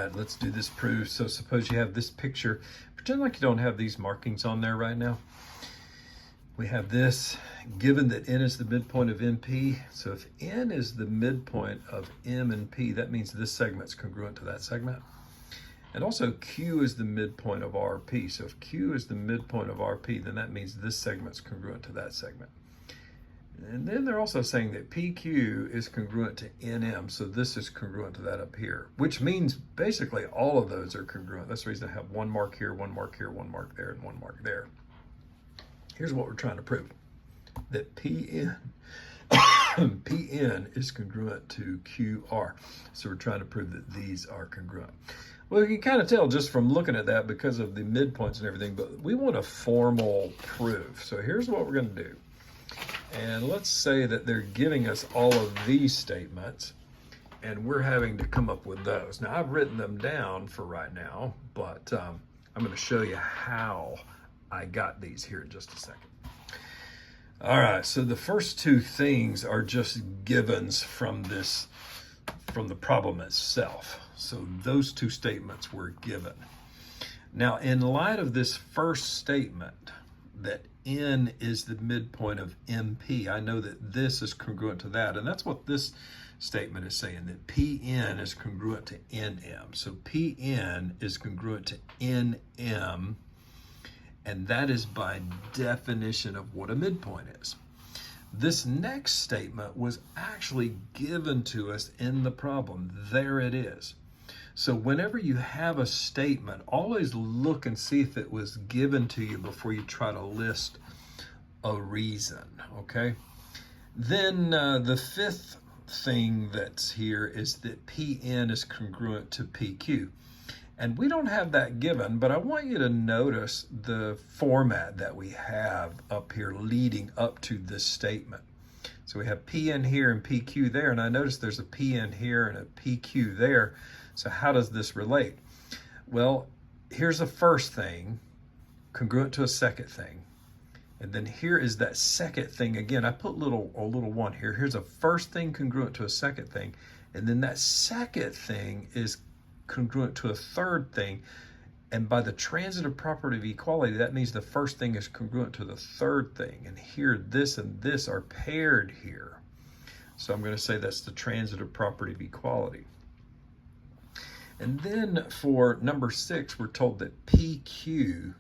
right, let's do this proof. So suppose you have this picture. Pretend like you don't have these markings on there right now. We have this, given that n is the midpoint of NP. So if n is the midpoint of M and P, that means this segment's congruent to that segment. And also Q is the midpoint of RP. So if Q is the midpoint of RP, then that means this segment's congruent to that segment. And then they're also saying that PQ is congruent to NM, so this is congruent to that up here, which means basically all of those are congruent. That's the reason I have one mark here, one mark here, one mark there, and one mark there. Here's what we're trying to prove, that PN is congruent to QR. So we're trying to prove that these are congruent. Well, you can kind of tell just from looking at that because of the midpoints and everything, but we want a formal proof. So here's what we're going to do. And let's say that they're giving us all of these statements and we're having to come up with those. Now I've written them down for right now, but I'm going to show you how I got these here in just a second. All right, so the first two things are just givens from the problem itself. So those two statements were given. Now in light of this first statement, that N is the midpoint of MP, I know that this is congruent to that, and that's what this statement is saying, that PN is congruent to NM. So PN is congruent to NM, and that is by definition of what a midpoint is. This next statement was actually given to us in the problem. There it is. So whenever you have a statement, always look and see if it was given to you before you try to list a reason, okay? Then the fifth thing that's here is that PN is congruent to PQ. And we don't have that given, but I want you to notice the format that we have up here leading up to this statement. So we have PN here and PQ there, and I notice there's a PN here and a PQ there. So how does this relate? Well, here's the first thing, congruent to a second thing. And then here is that second thing again. I put a little one here. Here's a first thing congruent to a second thing. And then that second thing is congruent to a third thing. And by the transitive property of equality, that means the first thing is congruent to the third thing. And here, this and this are paired here. So I'm going to say that's the transitive property of equality. And then for number 6, we're told that PQ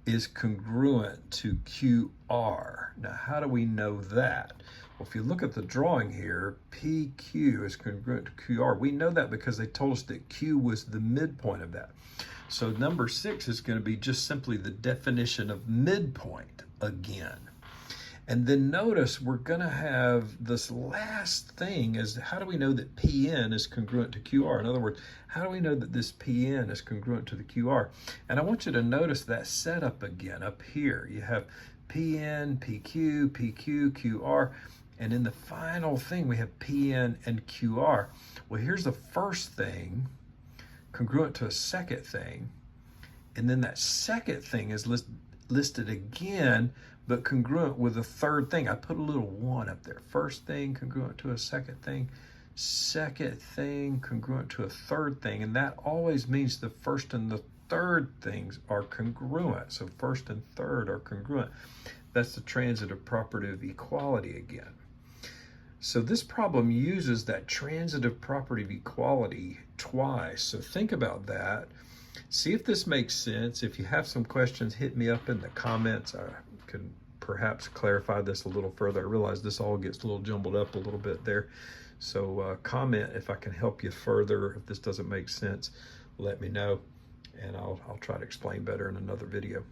is congruent to QR. Now, how do we know that? Well, if you look at the drawing here, PQ is congruent to QR. We know that because they told us that Q was the midpoint of that. So number 6 is going to be just simply the definition of midpoint again. And then notice we're going to have this last thing is, how do we know that PN is congruent to QR? In other words, how do we know that this PN is congruent to the QR? And I want you to notice that setup again up here. You have PN, PQ, PQ, QR, and in the final thing we have PN and QR. Well, here's the first thing congruent to a second thing, and then that second thing is listed again, but congruent with the third thing. I put a little 1 up there. First thing congruent to a second thing congruent to a third thing, and that always means the first and the third things are congruent. So first and third are congruent. That's the transitive property of equality again. So this problem uses that transitive property of equality twice. So think about that. See if this makes sense. If you have some questions, hit me up in the comments. I can perhaps clarify this a little further. I realize this all gets a little jumbled up a little bit there. So comment if I can help you further. If this doesn't make sense, let me know, and I'll try to explain better in another video.